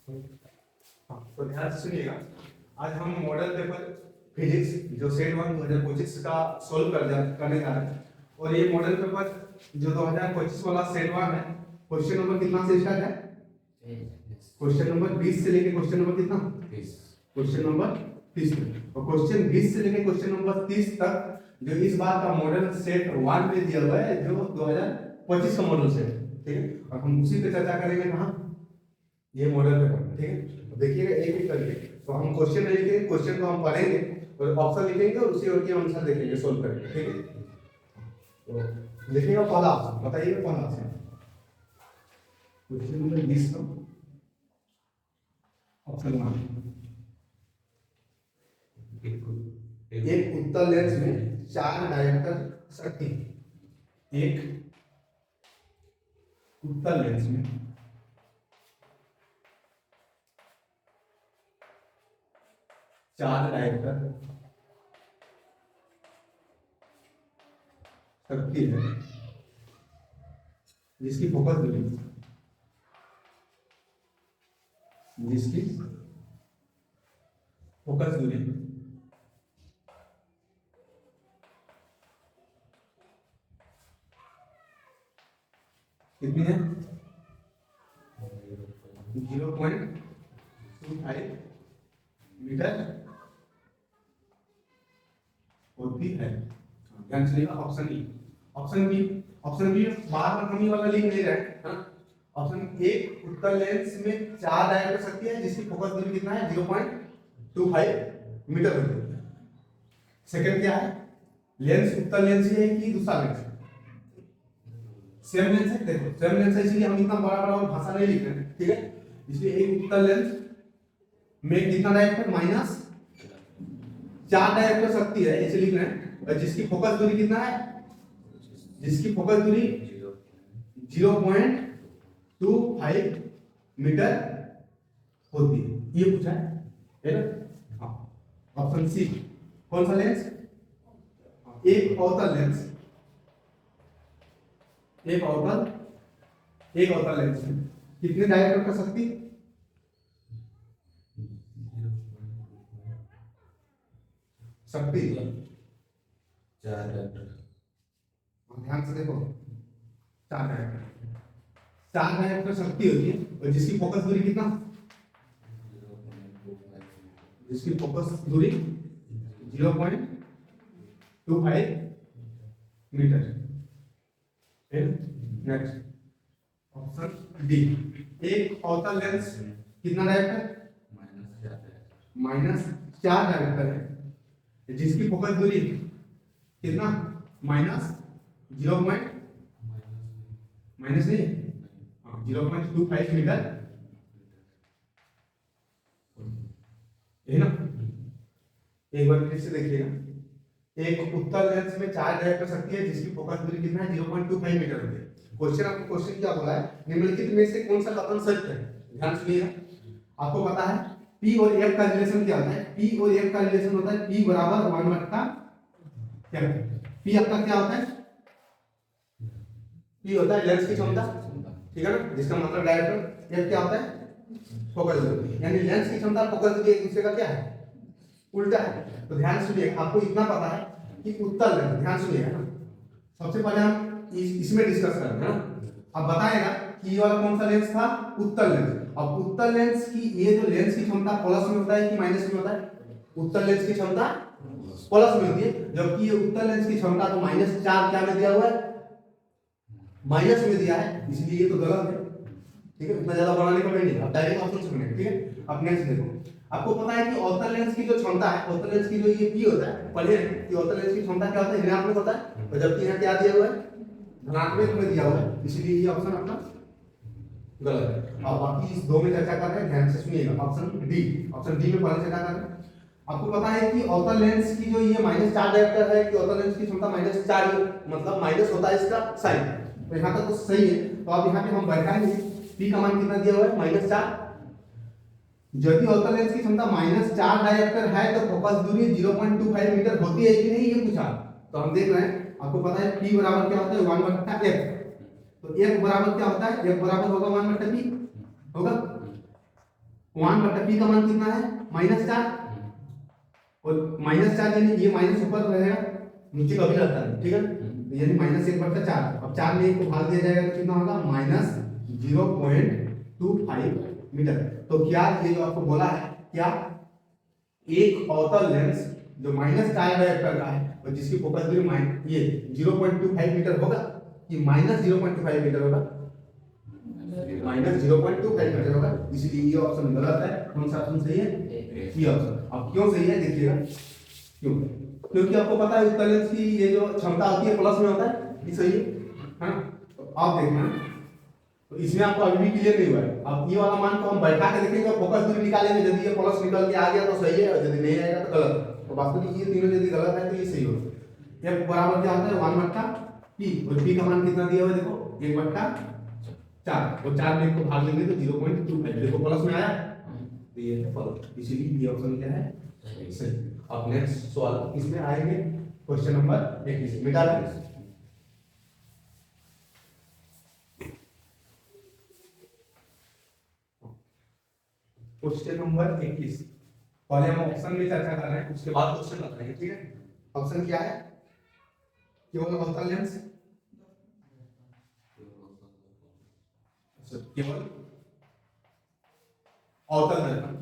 हाँ, तो ध्यान से सुनिएगा। आज हम मॉडल पेपर फिजिक्स जो सेट 1 2025 का सोल्व करने जा रहे हैं। और ये मॉडल पेपर जो 2025 वाला सेट 1 है, क्वेश्चन नंबर कितना से स्टार्ट है? क्वेश्चन नंबर 20 से लेके क्वेश्चन नंबर कितना? 30। क्वेश्चन नंबर 30 तक। और क्वेश्चन 20 से लेके क्वेश्चन नंबर 30 तक जो इस बार का मॉडल सेट 1 में दिया हुआ है, जो 2025 का मॉडल सेट है, ठीक है। और हम उसी पे चर्चा करेंगे कहाँ? ये मॉडल पेपर में, ठीक है। तो देखिएगा एक एक करके। तो हम क्वेश्चन नहीं लिखेंगे, क्वेश्चन को हम पढ़ेंगे और ऑप्शन लिखेंगे और उसी और के आंसर देखेंगे, सोल्व करेंगे, ठीक है। तो देखिएगा पहला ऑप्शन, बताइएगा पहला ऑप्शन क्वेश्चन नंबर 20 का ऑप्शन 1। एक उत्तल लेंस में 4 डायरेक्टर शक्ति। एक उत्तल लेंस में 4 डायरेक्टर शक्ति है जिसकी फोकस दूरी कितनी है? 0.25 मीटर होती है। ध्यान से ऑप्शन ई। ऑप्शन बी बार हम ही वाला लिख नहीं रहे हैं, हाँ। ऑप्शन ए, उत्तल लेंस में 4 डायरेक्टर शक्ति है जिसकी फोकस दूरी कितना है? 0.25 मीटर होती है। सेकंड क्या है? लेंस उत्तल लेंस है कि दूसरा लेंस? सेम लेंस है। देखो सेम लेंस है, इसलिए हम इतना बड़ा बड़ा भाषा नहीं लिख रहे हैं, ठीक है। इसलिए एक उत्तल लेंस में कितना डायरेक्टर? -4 डायरेक्टर शक्ति है, ऐसे लिख रहे हैं। और जिसकी फोकस दूरी कितना है? जिसकी फोकस दूरी 0.25 मीटर होती है, ये पूछा है ना। हाँ, ऑप्शन सी। कौन सा लेंस? एक अवतल लेंस। एक अवतल लेंस में कितने डायरेक्टर का शक्ति? शक्ति 4 डायरेक्टर। ध्यान से देखो, 4 डायरेक्टर शक्ति होती है। और जिसकी फोकस दूरी कितना? जिसकी फोकस दूरी 0.25 मीटर। Next option D. एक अवतल लेंस कितना डायरेक्टर? -4 डायरेक्टर है जिसकी फोकस दूरी कितना? माइनस नहीं, 0.25 मीटर है ना। एक बार फिर से देखिएगा। एक उत्तल लेंस में 4 डायरेक्टर शक्ति है जिसकी फोकस दूरी कितना है? 0.25 मीटर होती है। क्वेश्चन क्या बोला है? निम्नलिखित में से कौन सा कथन सत्य है? ध्यान सुनिएगा। आपको पता है P और F का रिलेशन क्या होता है? P और F का रिलेशन होता है P बराबर 1/F। P आपका क्या होता है? P होता है लेंस की क्षमता, ठीक है ना, जिसका मतलब डायरेक्टर। F क्या होता है? फोकस दूरी। यानी लेंस की क्षमता फोकस दूरी एक दूसरे का क्या है? उल्टा है। तो ध्यान सुनिए, आपको इतना पता है कि उत्तल लेंस, ध्यान सुनिएगा ना, सबसे पहले हम इसमें डिस्कस करेंगे ना। अब बताएगा कि ये वाला कौन सा लेंस था? उत्तल लेंस। अब उत्तल लेंस की ये जो लेंस की क्षमता प्लस में होता है कि माइनस में होता है? उत्तल लेंस की क्षमता प्लस में होती है, जबकि ये उत्तल लेंस की क्षमता तो -4 क्या में दिया हुआ है? माइनस में दिया है, इसलिए ये तो गलत है, ठीक है। इतना ज्यादा बनाने का नहीं, अब डायरेक्ट ऑप्शन से बनेगा, ठीक है। अब नेक्स्ट देखो, आपको पता है कि अवतल लेंस की जो क्षमता है, अवतल लेंस की जो ये P होता है, पढ़े हैं कि अवतल लेंस की क्षमता क्या होता है? ऋणात्मक होता है। और जबकि यहाँ क्या दिया हुआ है? धनात्मक में दिया हुआ है, इसलिए ये ऑप्शन अपना गलत है। अब बाकी इस दो में चर्चा कर रहे हैं, ध्यान से सुनिएगा। ऑप्शन डी में पहले चर्चा कर रहे हैं। आपको पता है कि अवतल लेंस की जो ये -4 डायरेक्टर है, कि अवतल लेंस की क्षमता -4, मतलब माइनस होता है इसका साइन। तो यहाँ तक तो सही है। तो अब यहाँ पे हम बैठाएंगे P का मान कितना दिया हुआ है? -4। यदि अवतल लेंस की क्षमता -4 डायरेक्टर है तो फोकस दूरी 0.25 मीटर होती है कि नहीं, ये पूछा। तो हम देख रहे हैं, आपको पता है P बराबर क्या होता है? 1/F। तो F बराबर क्या होता है? F बराबर होगा 1/P होगा। वन बटा पी का मान कितना है -4, और -4 यानी ये माइनस ऊपर रहेगा नीचे कभी रहता है, ठीक है, तो यानी -1/4। अब 4 में 1 को भाग दिया जाएगा तो कितना होगा -0.25 मीटर। तो क्या ये जो आपको बोला है, क्या एक अवतल लेंस जो -4 डायरेक्टर का है और जिसकी फोकस दूरी ये 0.25 मीटर होगा कि -0.25 मीटर होगा, -0.25 मीटर होगा, इसलिए ये ऑप्शन गलत है। कौन सा ऑप्शन सही है, ये ऑप्शन। अब क्यों सही है देखिएगा, क्यों, क्योंकि आपको पता है उत्तल लेंस की ये जो क्षमता होती है प्लस में होता है, ये सही है ना। तो आप देखना, तो इसमें आपको अभी भी क्लियर नहीं हुआ है। अब ये वाला मान को हम बैठा के देखेंगे, फोकस दूरी निकालेंगे, यदि ये प्लस निकल के आ गया तो सही है, और यदि नहीं आएगा तो गलत है। तो वास्तविक ये तीनों यदि गलत है तो ये सही होगा। ये बराबर क्या होता है 1/p, और p का मान कितना दिया हुआ है देखो 1/4, और 4 में 1 को भाग लेंगे तो 0.25, देखो प्लस में आया, तो ये है प्लस, इसीलिए ये ऑप्शन क्या है सही। अब नेक्स्ट सवाल इसमें आएंगे, क्वेश्चन नंबर 21 मिटा देंगे। क्वेश्चन नंबर 21, पहले हम ऑप्शन में चर्चा कर रहे हैं, उसके बाद क्वेश्चन बताएंगे, ठीक है। ऑप्शन क्या है, केवल अवतल लेंस, केवल अवतल दर्पण।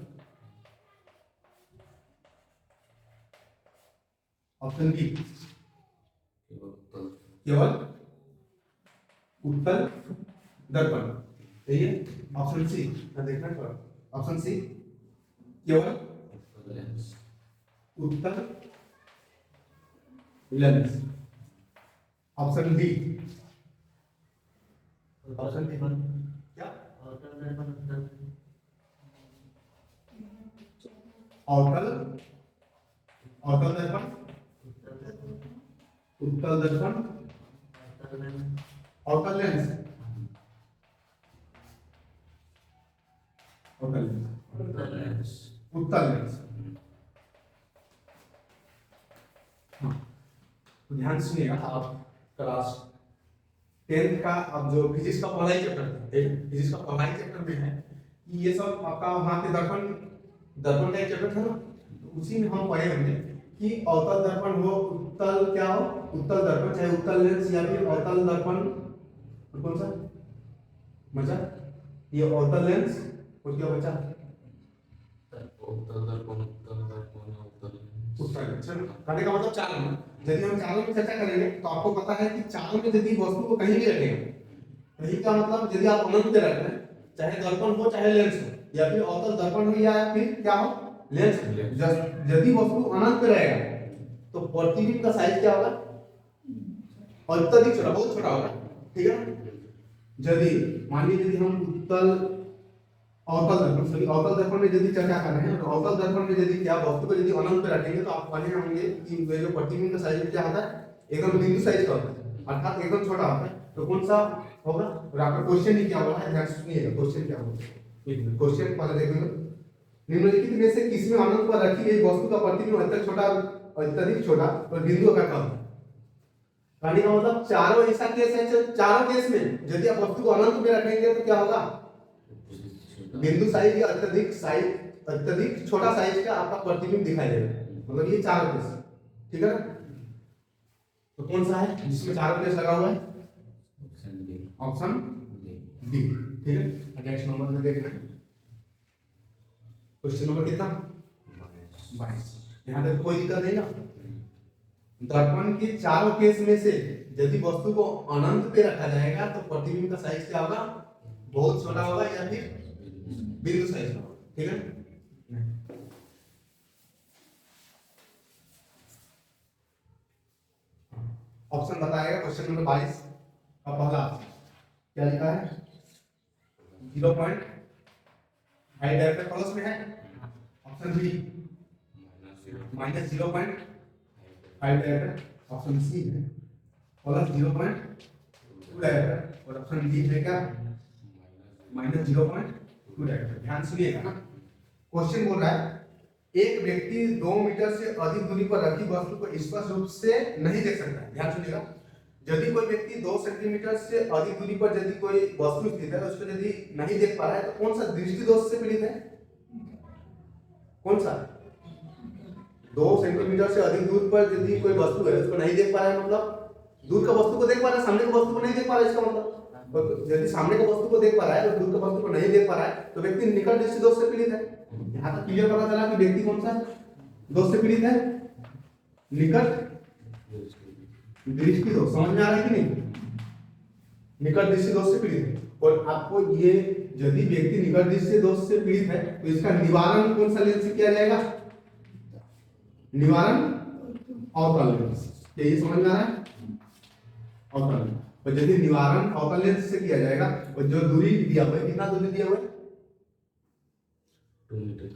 ऑप्शन बी केवल उत्तल दर्पण, सही है। ऑप्शन सी देखना थोड़ा, ऑप्शन सी केवल उत्तल lens. Option D, option D क्या, अवतल अवतल दर्पण, उत्तल दर्पण, अवतल लेंस, अवतल लेंस, उत्तल लेंस। तो ध्यान सुनिएगा, आप क्लास 10th का अब जो फिजिक्स का पहला ही चैप्टर है, फिजिक्स का पहला ही चैप्टर में है कि ये सब आपका वहां पे दर्पण का एक चैप्टर था ना, तो उसी में हम पढ़े होंगे कि अवतल दर्पण हो, उत्तल क्या हो, उत्तल दर्पण, चाहे उत्तल लेंस या फिर अवतल दर्पण, कौन सा बचा, ये अवतल लेंस और क्या बचा, उत्तल लेंस। कहने का मतलब चाल में, यदि हम चालों में चर्चा करेंगे तो आपको पता है कि चाल में यदि वस्तु को कहीं भी रखेंगे, कहीं का मतलब यदि आप अनंत पे रख रहे हैं, चाहे दर्पण हो चाहे लेंस हो, या फिर अवतल दर्पण हो या फिर क्या हो लेंस हो, यदि वस्तु अनंत पे रहेगा तो प्रतिबिंब का साइज क्या होगा, अत्यधिक छोटा, बहुत छोटा होगा, ठीक है ना। यदि मान लीजिए यदि हम उत्तल अवतल दर्पण, सॉरी अवतल दर्पण में यदि चर्चा कर रहे हैं, तो अवतल दर्पण में यदि क्या वस्तु को यदि अनंत पे रखेंगे तो आप पढ़े होंगे कि वे जो प्रतिबिंब का साइज क्या होता है, एकदम बिंदु साइज का होता है, अर्थात एकदम छोटा होता है। तो कौन सा होगा, और आपका क्वेश्चन ही क्या होगा, ध्यान से सुनिएगा, क्वेश्चन क्या होगा, क्वेश्चन पहले देखिए, निम्नलिखित में से किसमें अनंत पर रखी गई वस्तु का प्रतिबिंब अत्यधिक छोटा और बिंदु आकार का होता है। कहने का मतलब चारों ऐसा केस है, चारों केस में यदि आप वस्तु को अनंत में रखेंगे तो क्या होगा, बिंदु साइज या अत्यधिक छोटा साइज का आपका प्रतिबिंब दिखाई देगा, मतलब ये चारों केस, ठीक है ना। तो कौन सा है जिसमें चारों केस लगा हुआ है, ऑप्शन डी, ठीक है। नेक्स्ट नंबर में देखना, क्वेश्चन नंबर कितना 22, यहाँ तक कोई दिक्कत नहीं ना। दर्पण के चारों केस में से यदि वस्तु को अनंत पे रखा जाएगा तो प्रतिबिंब का साइज क्या होगा, बहुत छोटा होगा या फिर बिंदु साइज का, ठीक है। ऑप्शन बताएगा क्वेश्चन नंबर 22 का पहला ऑप्शन क्या लिखा है, 0.5 डायरेक्ट प्लस में है। Option B -0.5 direct, option C है प्लस 0.2 डायरेक्ट, और ऑप्शन डी है क्या -0.2 डायरेक्ट। ध्यान सुनिएगा ना, क्वेश्चन बोल रहा है एक व्यक्ति 2 मीटर से अधिक दूरी पर रखी वस्तु को स्पष्ट रूप से नहीं देख सकता है। ध्यान सुनिएगा, यदि कोई व्यक्ति 2 सेंटीमीटर से अधिक दूरी पर यदि कोई वस्तु स्थित है उसको यदि नहीं देख पा रहा है तो कौन सा दृष्टि दोष से पीड़ित है, कौन सा? 2 सेंटीमीटर से अधिक दूर पर यदि कोई वस्तु है उसको नहीं देख पा रहा है, मतलब दूर का वस्तु को देख पा रहा है, सामने का वस्तु को नहीं देख पा रहा है, इसका मतलब तो यदि सामने का वस्तु को देख पा रहा है और दूर का वस्तु को नहीं देख पा रहा है तो व्यक्ति निकट दृष्टि दोष से पीड़ित है। यहाँ तक क्लियर पता चला कि व्यक्ति कौन सा दोष से पीड़ित है? निकट दृष्टि दोष। समझ में आ रहा है कि नहीं? निकट दृष्टि दोष से पीड़ित है। और आपको ये यदि व्यक्ति निकट दृष्टि दोष से पीड़ित है तो इसका निवारण कौन सा लेंस से किया जाएगा? निवारण अवतल लेंस। यही समझ में आ रहा है? अवतल लेंस। और यदि निवारण अवतल लेंस से किया जाएगा और जो दूरी दिया हुआ है, कितना दूरी दिया हुआ है? 2 मीटर।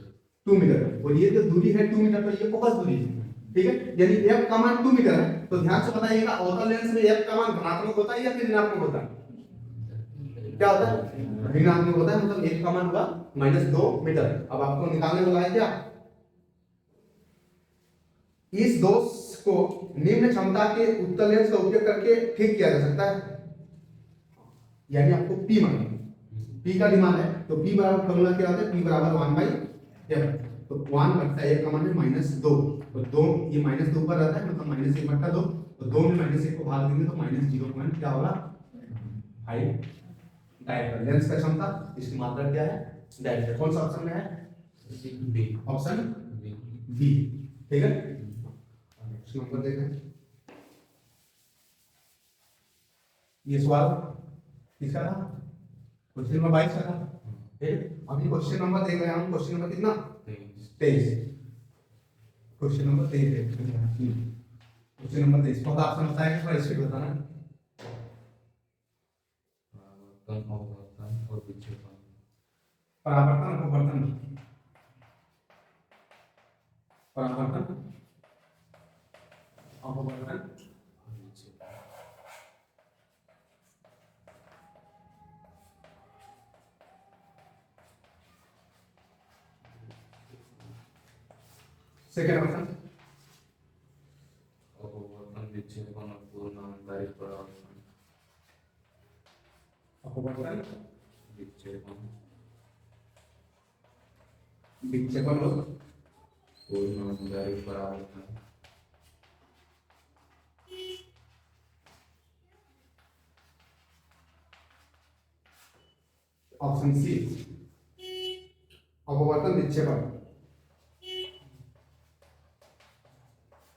2 मीटर। और ये जो दूरी है 2 मीटर, तो ये फोकस दूरी है, ठीक है। यानी f का मान 2 मीटर है। तो ध्यान से बताइएगा अवतल लेंस में f का मान धनात्मक होता है या फिर ऋणात्मक होता है? क्या होता है? ऋणात्मक होता है, मतलब f का मान होगा -2 मीटर। अब आपको निकालने वाला है क्या? इस दोष को निम्न क्षमता के उत्तल लेंस का उपयोग करके ठीक किया जा सकता है। यानी आपको P मान, P का डिमांड है तो P बराबर फॉर्मूला क्या होता है? P बराबर 1/f। तो 1 बटा f का मान है -2। तो 2 ये -2 पर रहता है, मतलब -1 बटा 2। तो 2 में -1 को भाग देंगे तो -0 पॉइंट क्या होगा? 5 डायरेक्ट लेंस का क्षमता। इसकी मात्रा क्या है? डायरेक्ट। कौन सा ऑप्शन में है? बी। ऑप्शन बी, ठीक है। नेक्स्ट नंबर देखें। ये सवाल किसका था? क्वेश्चन नंबर 22 का था, ठीक है। अभी क्वेश्चन नंबर देख रहे हैं हम। क्वेश्चन नंबर कितना? 23। क्वेश्चन नंबर 23 क्वेश्चन नंबर 23 पहला ऑप्शन बताया कि थोड़ा स्पीड बताना। परावर्तन और विक्षेपण। परावर्तन अपवर्तन। परावर्तन अपवर्तन सेकंड ऑप्शन अपवर्तन विक्षेपण और पूर्ण आंतरिक परावर्तन। अपवर्तन विक्षेपण विक्षेपण और पूर्ण आंतरिक परावर्तन। ऑप्शन सी अपवर्तन विक्षेपण।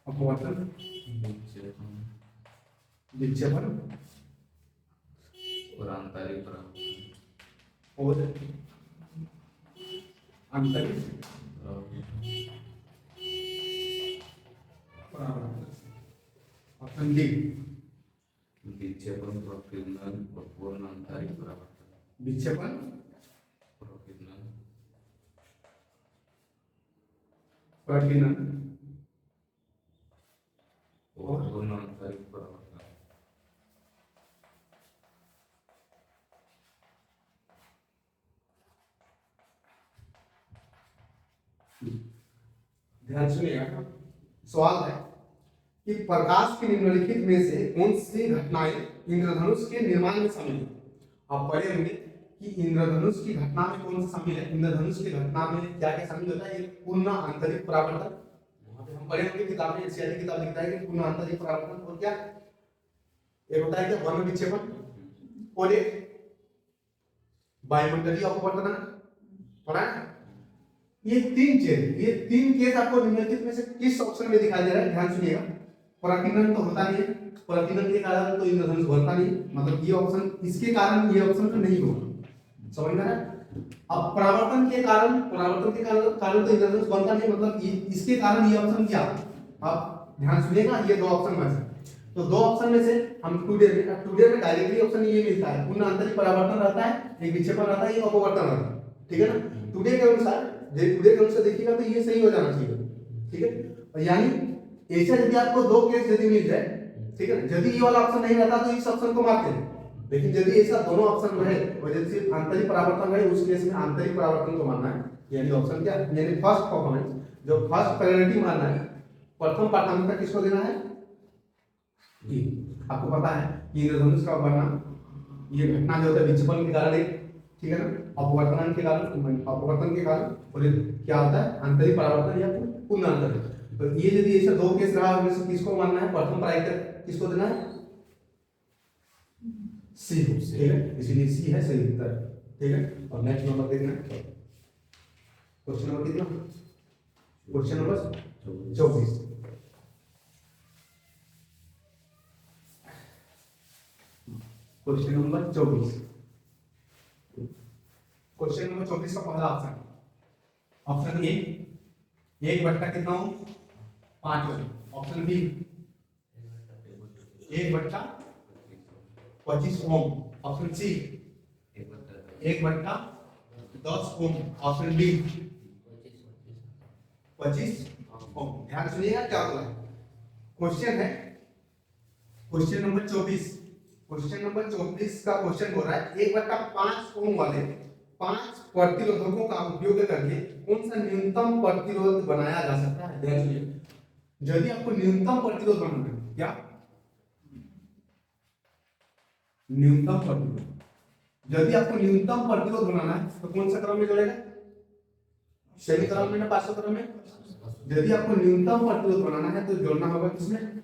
अपवर्तन विक्षेपण विक्षेपण और आंतरिक परावर्तन। और आंतरिक परावर्तन। ऑप्शन डी विक्षेपण प्रकीर्णन और पूर्ण आंतरिक परावर्तन। विक्षेपण प्रकीर्णन प्रकीर्णन और पूर्ण आंतरिक परावर्तन। ध्यान सुनिएगा। सवाल है कि प्रकाश की निम्नलिखित में से कौन सी घटनाएं इंद्रधनुष के निर्माण में शामिल है? आप पढ़े होंगे कि इंद्रधनुष की घटना में कौन सा शामिल है। इंद्रधनुष की घटना में क्या क्या शामिल होता है? एक पूर्ण आंतरिक परावर्तन, वहां पे हम पढ़े होंगे किताब में, एनसीईआरटी किताब लिखता है कि पूर्ण आंतरिक परावर्तन। और क्या एक होता है क्या? वर्ण विक्षेपण और एक वायुमंडलीय अपवर्तन। पढ़ा है? ये 3 केस आपको निम्नलिखित में से किस ऑप्शन में दिखाई दे रहा है? ध्यान सुनिएगा। प्रकीर्णन तो होता नहीं है, प्रकीर्णन के कारण तो इंद्रधनुष बनता नहीं, मतलब ये ऑप्शन, इसके कारण ये ऑप्शन तो नहीं होगा। समझ में आया? अब परावर्तन के कारण कारण तो इंद्रधनुष बनता नहीं, मतलब इसके कारण ये ऑप्शन क्या? आप ध्यान सुनिएगा, ये 2 ऑप्शन में से तो 2 ऑप्शन में से हम टुडे में डायरेक्टली ऑप्शन ये मिलता है, पूर्ण आंतरिक परावर्तन रहता है, एक विक्षेपण रहता है, एक अपवर्तन रहता है, ठीक है ना। टुडे के अनुसार देखिएगा तो ये सही हो जाना चाहिए, ठीक है। यानी ऐसा यदि आपको 2 केस यदि मिल जाए, ठीक है, यदि ये वाला ऑप्शन नहीं रहता तो इस ऑप्शन को मारते हैं, लेकिन यदि ऐसा दोनों ऑप्शन रहे और यदि सिर्फ आंतरिक परावर्तन रहे, उस केस में आंतरिक परावर्तन को मानना है। यानी ऑप्शन क्या? यानी फर्स्ट परफॉर्मेंस, जो फर्स्ट प्रायोरिटी मानना है, प्रथम प्राथमिकता किसको देना है? आपको पता है कि इंद्रधनुष का बनना, ये घटना जो होता है विक्षेपण के कारण एक ठीक है ना। अपवर्तन के कारण और ये क्या होता है, आंतरिक परावर्तन या पूर्ण आंतरिक। तो ये यदि ऐसे दो केस रहा है, से किसको मानना है, प्रथम प्रायिकता किसको देना है, सी को, ठीक है, इसीलिए सी है सही उत्तर, ठीक है। और नेक्स्ट नंबर देखना, क्वेश्चन नंबर कितना, question number 24। Question number 24, question number 24 का पहला ऑप्शन, ऑप्शन ए 1/, कितना हो, 5। ऑप्शन बी 1/25 ओम। ऑप्शन सी 1/10 ओम। ऑप्शन डी 25 ओम। ध्यान सुनिएगा क्या होता है। क्वेश्चन है क्वेश्चन नंबर 24, क्वेश्चन नंबर 24 का क्वेश्चन बोल रहा है 1/5 ओम वाले 5 प्रतिरोधकों का उपयोग करके कौन सा न्यूनतम प्रतिरोध बनाया जा सकता है। ध्यान सुनिए, यदि आपको न्यूनतम प्रतिरोध बनाना है, क्या न्यूनतम प्रतिरोध, यदि आपको न्यूनतम प्रतिरोध बनाना है तो कौन सा क्रम में जोड़ेगा, श्रेणी क्रम में ना पार्श्व क्रम में। यदि आपको न्यूनतम प्रतिरोध बनाना है तो जोड़ना होगा किसमें,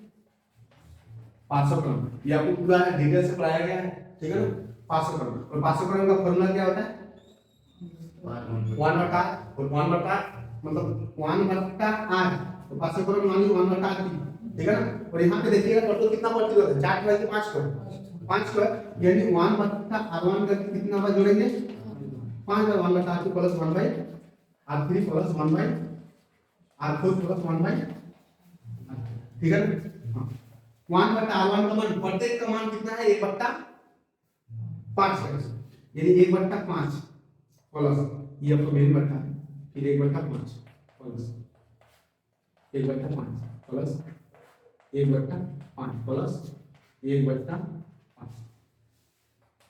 पार्श्व क्रम। ये आपको पूरा डिटेल से पढ़ाया गया है, ठीक है ना। पार्श्व क्रम, और पार्श्व क्रम का फॉर्मूला क्या होता है, 1/8 और 1/8 मतलब 1/8। तो पार्श्व क्रम मान लो 1/8, ठीक है ना। और यहाँ पे देखिएगा टोटल कितना प्रतिरोध है, 4 बाई 5 को 5 को, यानी 1/R1 का कितना बार जोड़ेंगे, 5 बार 1/R2 plus 1/R3 plus 1/R4 plus 1/, ठीक है ना। 1/R1 का मान, प्रत्येक का मान कितना है, 1/5 है, यानी 1/5 प्लस ये आपको मेन बट्टा है, फिर 1/5 प्लस 1/5 प्लस 1/5 प्लस 1/5।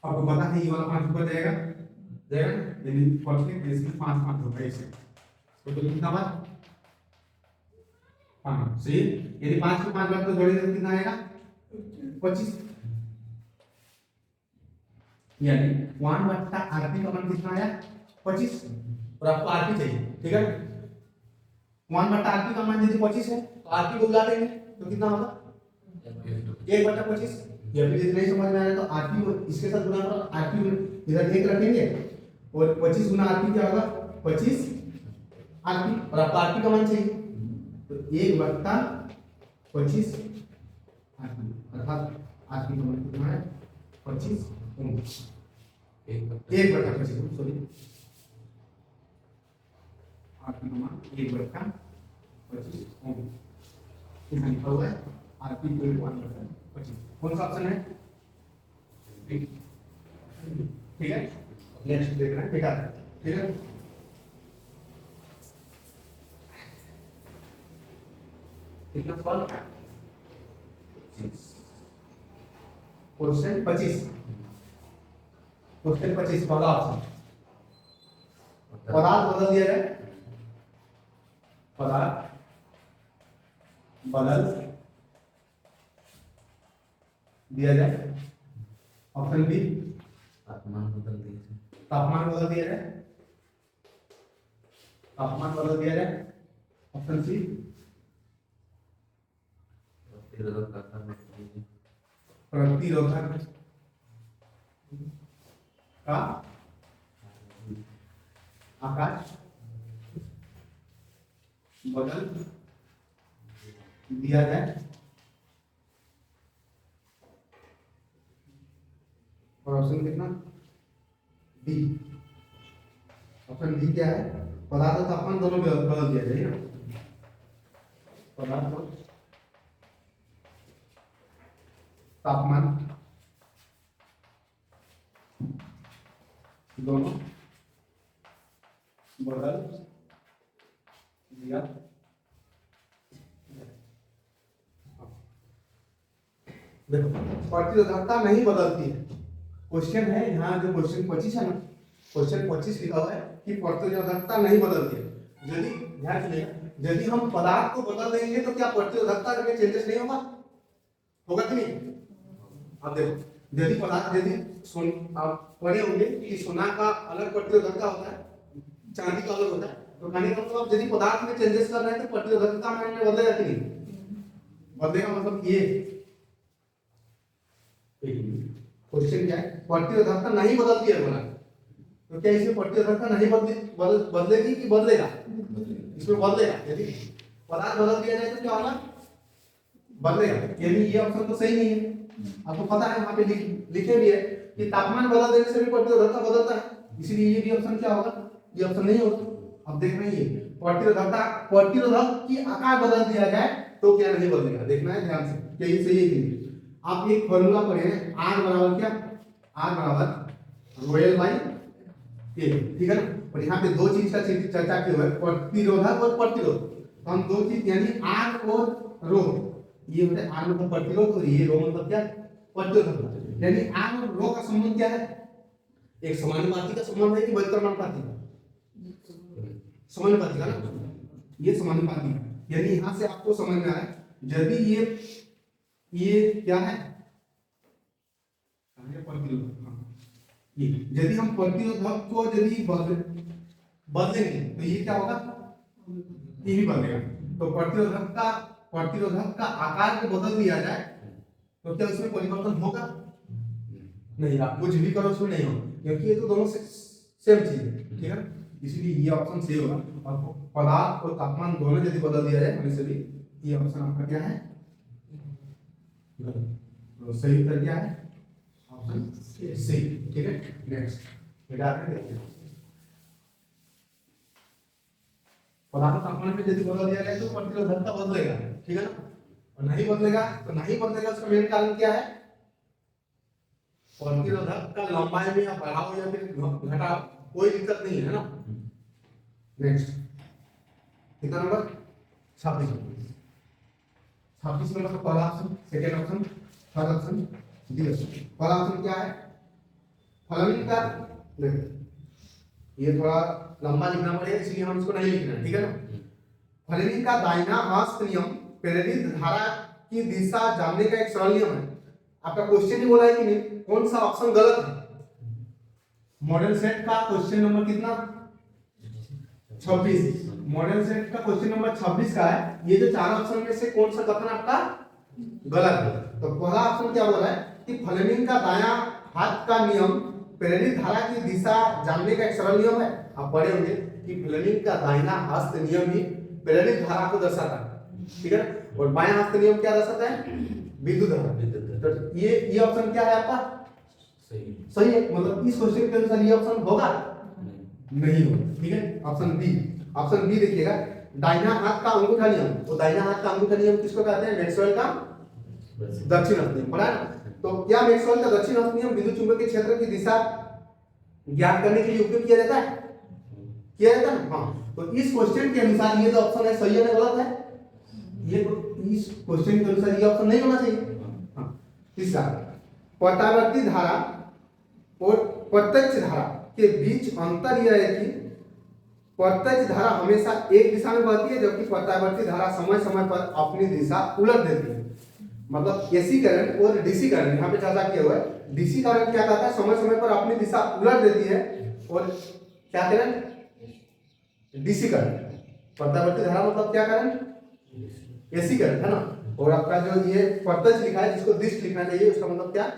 आपको पता है ये वाला 5 ऊपर जाएगा, यानी प्रत्येक केस में 5 होगा ऐसे। तो कितना बार, 5 सही। यदि 5 को 5 बार तो जोड़ेंगे तो कितना आएगा, 25, यानी 1/RP का मान कितना आया, 25। और आपको RP चाहिए, ठीक है। 1/RP का मान यदि 25 है तो RP को बुला देंगे तो कितना होगा, 1/25। या फिर यदि नहीं समझ में आया तो RP को इसके साथ गुणा करो, RP इधर 1 रखेंगे और 25 गुना RP क्या होगा, 25 RP। और आपको RP का मान चाहिए तो 1/25 RP, अर्थात RP का मान कितना है, 25 ओम। 1/25 ओम, सॉरी, RP का मान 1/25 ओम। यहाँ लिखा हुआ है RP को 1/25। कौन सा ऑप्शन है, ठीक है। नेक्स्ट देख रहे हैं बेटा, ठीक है। कितना सवाल, क्वेश्चन 25, क्वेश्चन 25 पहला ऑप्शन, पदार्थ बदल दिया जाए, पदार्थ बदल दिया जाए। ऑप्शन बी तापमान बदल दिए, तापमान बदल दिया जाए, तापमान बदल दिया जाए। ऑप्शन सी प्रतिरोधक का आकार बदल दीजिए, प्रतिरोधक का आकार बदल दिया जाए। और ऑप्शन कितना, डी। ऑप्शन डी क्या है, पदार्थ और तापमान दोनों बदल दिया जाए ना, पदार्थ और तापमान दोनों बदल दिया। देखो प्रतिरोधकता नहीं बदलती है, क्वेश्चन है यहाँ जो क्वेश्चन 25 है ना, क्वेश्चन 25 लिखा हुआ है कि प्रतिरोधकता नहीं बदलती है। यदि ध्यान सुनिएगा, यदि हम पदार्थ को बदल देंगे तो क्या प्रतिरोधकता में चेंजेस नहीं होगा, होगा कि नहीं। अब देखो यदि पदार्थ यदि आप पढ़े होंगे कि सोना का अलग प्रतिरोधकता होता है, चांदी का अलग होता है, तो कहने का मतलब यदि पदार्थ में चेंजेस कर रहे हैं तो प्रतिरोधकता में बदलेगा कि नहीं बदलेगा, मतलब ये क्वेश्चन क्या है, प्रतिरोधकता नहीं बदलती है बोला, तो क्या इसमें प्रतिरोधकता नहीं बदलेगी कि बदलेगा, इसमें बदलेगा। यदि पदार्थ बदल दिया जाए तो क्या होगा, बदलेगा। यदि ये ऑप्शन तो सही नहीं है, आपको पता है वहां पे लिखे भी है कि तापमान बदल देने से भी प्रतिरोधकता बदलता है, इसीलिए ये भी ऑप्शन क्या होगा, ये ऑप्शन नहीं होगा। अब देखना है ये प्रतिरोधक की आकार बदल दिया जाए तो क्या नहीं बदलेगा, देखना है ध्यान से क्या ये सही है कि नहीं। आप एक फॉर्मूला पढ़े हैं R बराबर क्या, R बराबर रोयल बाई ए, ठीक है ना। और यहाँ पे दो चीज का चर्चा की हुई है, प्रतिरोधक और प्रतिरोध। तो हम दो चीज यानी R और रो, ये होता है R मतलब प्रतिरोध और ये रो मतलब क्या, प्रतिरोधक। यानी R और रो का संबंध क्या है, एक समानुपाती का संबंध है कि व्यतिक्रमानुपाती का, समानुपाती का ना, ये समानुपाती है। यानी यहां से आपको समझ में आया यदि ये क्या है प्रतिरोधक, ये यदि हम प्रतिरोधक को यदि बदलेंगे तो ये क्या होगा, ये भी बदलेगा। तो प्रतिरोधक का आकार को बदल दिया जाए तो क्या उसमें परिवर्तन होगा, नहीं, आप कुछ भी करो उसमें नहीं होगा, क्योंकि ये तो दोनों सेम चीज है, ठीक है। इसलिए ये ऑप्शन सही होगा। और पदार्थ और तापमान दोनों यदि बदल दिया जाए हमें से भी ये ऑप्शन आपका क्या है, तो सही उत्तर क्या है, ऑप्शन सी, ठीक है। नेक्स्ट बेटा देखते हैं, पदार्थ तापमान में यदि बदल दिया जाए तो प्रतिरोधकता बदलेगा, ठीक है ना। और नहीं बदलेगा उसका मेन कारण क्या है, प्रतिरोधक का लंबाई में या बढ़ाओ या फिर घटाओ कोई दिक्कत नहीं है ना। नेक्स्ट कितना नंबर 26 नंबर का पहला option, second option, third option, D option. पहला ऑप्शन क्या है, फलनिन का, ये थोड़ा लंबा लिखना पड़ेगा इसलिए हम इसको नहीं लिख रहे हैं, ठीक है ना। फलनिन का दाहिना हस्त नियम प्रेरित धारा की दिशा जानने का एक सरल नियम है। आपका क्वेश्चन ही बोला है कि नहीं, कौन सा ऑप्शन गलत है। मॉडल सेट का क्वेश्चन नंबर कितना 26, मॉडल सेट का क्वेश्चन नंबर 26 का है। ये जो चार ऑप्शन में से कौन सा कथन आपका गलत है। तो पहला ऑप्शन क्या बोला है कि फ्लेमिंग का दायां हाथ का नियम प्रेरित धारा की दिशा जानने का एक सरल नियम है। आप पढ़े होंगे कि फ्लेमिंग का दाहिना हस्त नियम ही प्रेरित धारा को दर्शाता है, ठीक है। और बायां हस्त नियम क्या दर्शाता है, विद्युत धारा। तो ये ऑप्शन क्या है आपका सही है, मतलब इस क्वेश्चन के अनुसार ये ऑप्शन होगा नहीं होगा, ठीक है। ऑप्शन बी देखिएगा, दाहिना हाथ का अंगूठा नियम। तो दाहिना हाथ का अंगूठा नियम किसको कहते हैं, मैक्सवेल का दक्षिण हस्त नियम, पढ़ा ना। तो क्या मैक्सवेल का दक्षिण हस्त नियम विद्युत चुंबकीय क्षेत्र की दिशा ज्ञात करने के लिए उपयोग किया जाता है, ना। हाँ, तो इस क्वेश्चन के अनुसार ये जो ऑप्शन है सही है ना गलत है, ये इस क्वेश्चन के अनुसार ये ऑप्शन नहीं होना चाहिए। हाँ, तीसरा, प्रत्यावर्ती धारा और प्रत्यक्ष धारा के बीच अंतर यह है कि प्रत्यक्ष धारा हमेशा एक दिशा में बहती है जबकि प्रत्यावर्ती धारा समय समय पर अपनी दिशा उलट देती है। मतलब एसी करंट और डीसी करंट यहाँ पे चर्चा किया हुआ है। डीसी करंट क्या करता है, समय समय पर अपनी दिशा उलट देती है, और क्या करंट, डीसी करंट। प्रत्यावर्ती धारा मतलब क्या करंट, एसी करंट, है ना। और आपका जो ये प्रत्यक्ष लिखा है जिसको दिश लिखना चाहिए उसका मतलब क्या,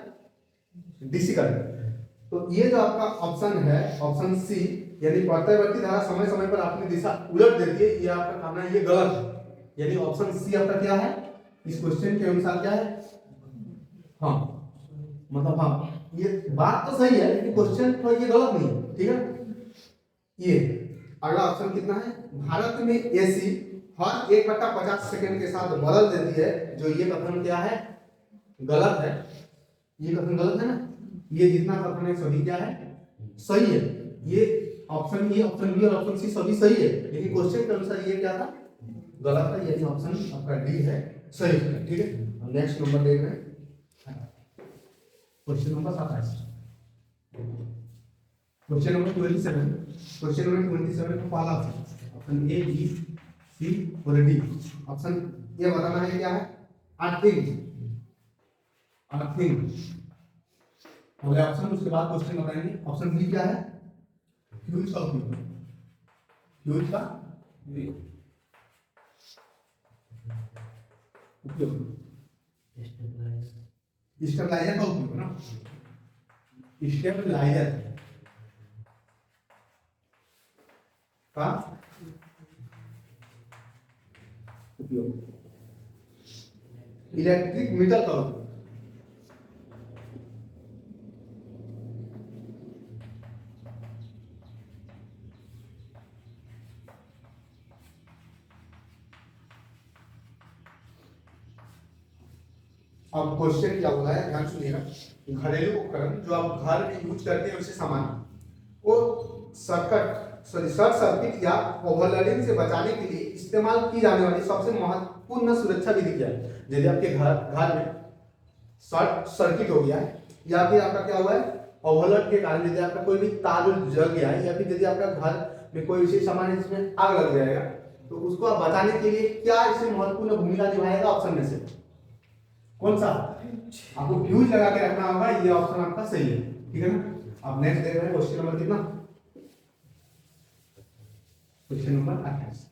डीसी करंट। तो ये जो आपका ऑप्शन है ऑप्शन सी, यानी प्रत्यावर्ती धारा समय समय पर अपनी दिशा उलट देती है, ये आपका कहना है ये गलत है। यानी ऑप्शन सी आपका क्या है, इस क्वेश्चन के अनुसार क्या है, हाँ, मतलब हाँ, ये बात तो सही है लेकिन क्वेश्चन तो ये गलत नहीं है, ठीक है। ये अगला ऑप्शन कितना है, भारत में एसी हर 1/50 सेकंड के साथ बदल देती है। जो ये कथन क्या है, गलत है, ये कथन गलत है ना। ये जितना कथन है सभी क्या है, सही है। ये ऑप्शन बी और ऑप्शन सी सभी सही है, लेकिन क्वेश्चन के अनुसार ये क्या था, गलत है। यानी ऑप्शन आपका डी है सही है, ठीक है। नेक्स्ट नंबर देख रहे हैं, question number 27, question number 27। Question number 27 का पहला ऑप्शन ए, बी, सी और डी। ऑप्शन ये बताना है क्या है, अर्थिंग। हो गया ऑप्शन। उसके बाद क्वेश्चन बताएंगे। ऑप्शन बी क्या है? फ्यूज का उपयोग। फ्यूज का उपयोग, स्टेबलाइजर का उपयोग ना, स्टेबलाइजर का उपयोग, इलेक्ट्रिक मीटर का उपयोग। अब क्वेश्चन क्या बोला है, ध्यान सुनिएगा। घरेलू उपकरण जो आप घर में यूज करते हैं उससे सामान को शॉर्ट सर्किट या ओवरलोडिंग से बचाने के लिए इस्तेमाल की जाने वाली सबसे महत्वपूर्ण सुरक्षा विधि क्या है? यदि आपके घर में शॉर्ट सर्किट हो गया है या फिर आपका क्या हुआ है ओवरलोड के कारण, यदि आपका कोई भी तार जल गया है या फिर यदि आपका घर में कोई विशेष सामान है जिसमें आग लग जाएगा, तो उसको आप बचाने के लिए क्या इसमें महत्वपूर्ण भूमिका निभाएगा? ऑप्शन में से कौन सा? आपको फ्यूज लगा के रखना होगा, ये ऑप्शन आपका सही है। ठीक है ना। अब नेक्स्ट देख रहे हैं क्वेश्चन नंबर कितना? Question number 28।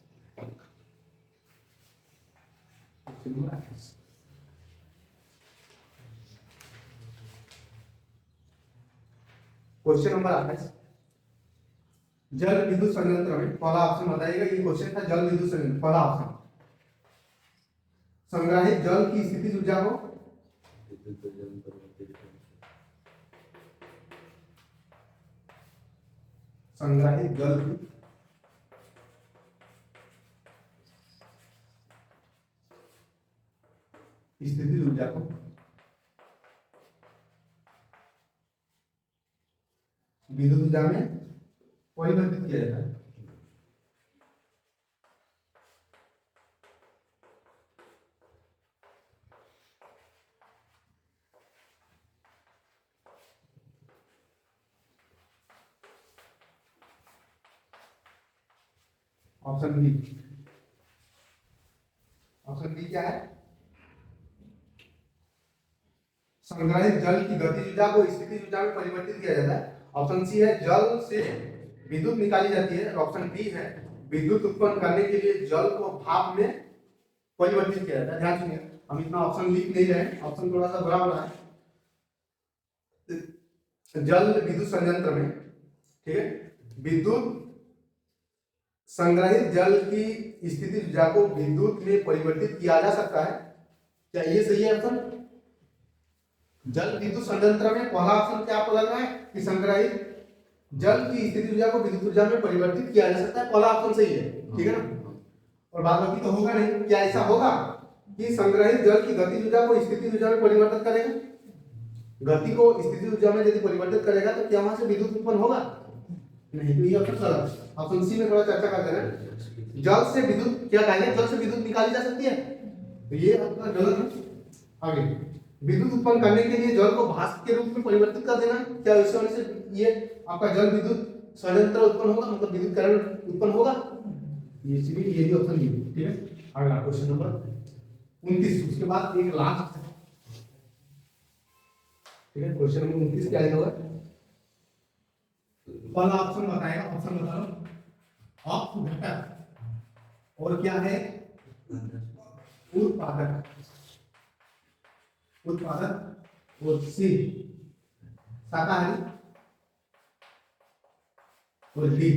Question number 28। Question number 28, जल विद्युत संयंत्र में पहला ऑप्शन बताइएगा। ये क्वेश्चन था जल विद्युत संयंत्र। पहला ऑप्शन, संग्रहित जल की स्थिति ऊर्जा को संग्रहित जल की स्थिति ऊर्जा को विद्युत ऊर्जा में परिवर्तित किया जाता है। Option B. ऑप्शन बी क्या है? संग्रहित जल की गतिज ऊर्जा को स्थितिज ऊर्जा में परिवर्तित किया जाता है। ऑप्शन सी है जल से विद्युत निकाली जाती है। ऑप्शन डी है विद्युत उत्पन्न करने के लिए जल को भाप में परिवर्तित किया जाता है। ध्यान सुनिए, हम इतना ऑप्शन लिख नहीं रहे हैं, ऑप्शन थोड़ा सा बड़ा बना है। जल विद्युत संयंत्र में, ठीक है, विद्युत संग्रहित जल की स्थिति ऊर्जा को विद्युत में परिवर्तित किया जा सकता है। क्या ये सही है ऑप्शन? जल विद्युत संयंत्र में पहला ऑप्शन क्या आपको लग रहा है कि संग्रहित जल की स्थिति ऊर्जा को विद्युत ऊर्जा में परिवर्तित किया जा सकता है? पहला ऑप्शन सही है, ठीक है ना। और बाद बाकी तो होगा नहीं। क्या ऐसा होगा कि संग्रहित जल की गतिज ऊर्जा को स्थिति ऊर्जा में परिवर्तित करेगा? गति को स्थिति ऊर्जा में यदि परिवर्तित करेगा तो क्या वहां से विद्युत उत्पन्न होगा? नहीं। तो ये ऑप्शन गलत है। ऑप्शन सी में थोड़ा चर्चा करते हैं। जल से विद्युत क्या कहेंगे? जल से विद्युत निकाली जा सकती है, तो ये आपका गलत है। आगे, विद्युत उत्पन्न करने के लिए जल को भाप के रूप में परिवर्तित कर देना, क्या इस वजह से ये आपका जल विद्युत संयंत्र उत्पन्न होगा, मतलब विद्युत करण उत्पन्न होगा? ये भी ऑप्शन बी, ठीक है। अगला क्वेश्चन नंबर 29, उसके बाद एक लास्ट, ठीक है। क्वेश्चन नंबर 29 क्या होगा? पहला ऑप्शन बताएगा, ऑप्शन बता दो। अपघटक और क्या है? उत्पादक। उत्पादक और सी शाकाहारी और डी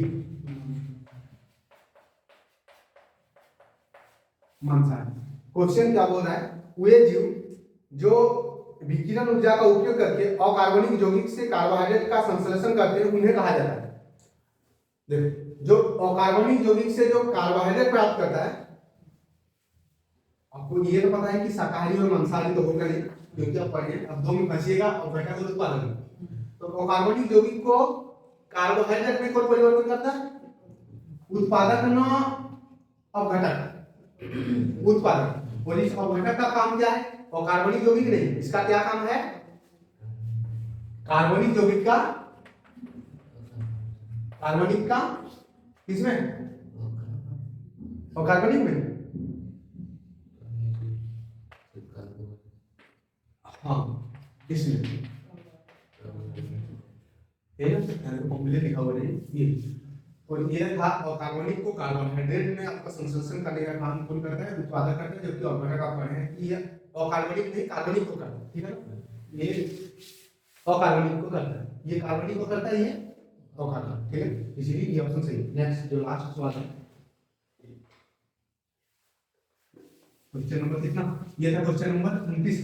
मांसाहारी। क्वेश्चन क्या बोल रहा है? वे जीव जो विकिरण ऊर्जा का उपयोग करके अकार्बनिक यौगिक से कार्बोहाइड्रेट का संश्लेषण करते हैं उन्हें कहा जाता है। देखो, जो अकार्बनिक यौगिक से जो कार्बोहाइड्रेट प्राप्त करता है, आपको ये तो पता है कि शाकाहारी और मांसाहारी तो होगा नहीं, क्योंकि आप पढ़े, अब दो में फंसिएगा और घटक और उत्पादन। तो अकार्बनिक यौगिक को कार्बोहाइड्रेट में कौन परिवर्तन करता है? उत्पादक न अपघटक, उत्पादक। और इस अपघटक का काम क्या है? और कार्बनिक यौगिक नहीं, इसका क्या काम है? कार्बनिक यौगिक का, कार्बनिक का किसमें? और कार्बनिक में, हाँ, इसमें है ना, यानी फॉर्मूले लिखा हुआ है ये। और ये था कार्बनिक को कार्बोहाइड्रेट में आपका संश्लेषण करने का काम कौन करता है, उत्पादक करता है, जबकि ऑर्गेनिक आप पढ़े हैं कि ये अकार्बनिक नहीं कार्बनिक को करता है, ठीक है ना, ये अकार्बनिक को करता है, ये कार्बनिक को करता है, ये अकार्बनिक, ठीक है, इसीलिए ये ऑप्शन सही है। नेक्स्ट जो लास्ट सवाल है क्वेश्चन नंबर कितना, ये था क्वेश्चन नंबर 29,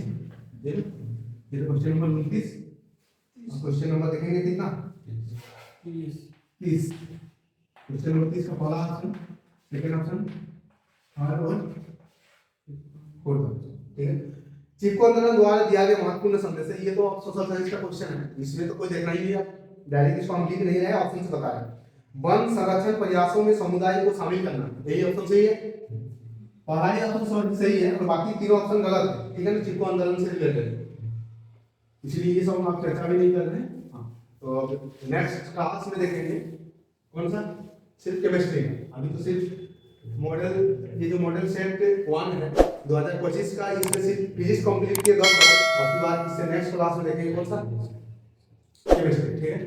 ये था क्वेश्चन नंबर 29। क्वेश्चन नंबर देखेंगे कितना, 30। क्वेश्चन नंबर 30 का पहला ऑप्शन, सेकंड ऑप्शन, थर्ड और फोर्थ ऑप्शन, ठीक है। चिपको आंदोलन द्वारा दिया गया महत्वपूर्ण संदेश है, ये तो सोशल साइंस का क्वेश्चन है, इसमें तो कोई देखना ही नहीं है, डायरेक्ट इसको हम लिख नहीं रहे, ऑप्शन से बता रहे हैं। वन संरक्षण प्रयासों में समुदाय को शामिल करना, यही ऑप्शन सही है, पहला ही ऑप्शन सही है और बाकी तीनों ऑप्शन गलत है, ठीक है ना, चिपको आंदोलन से रिलेटेड, इसलिए ये सब हम आप चर्चा भी नहीं कर रहे हैं। हाँ, तो नेक्स्ट क्लास में देखेंगे कौन सा, सिर्फ केमिस्ट्री है, अभी तो सिर्फ मॉडल, ये जो मॉडल सेट 1 है 2025 का, इसमें सिर्फ फिजिक्स कंप्लीट किए 10 और उसके बाद इससे नेक्स्ट क्लास में देखेंगे कौन सा, केमिस्ट्री, ठीक है।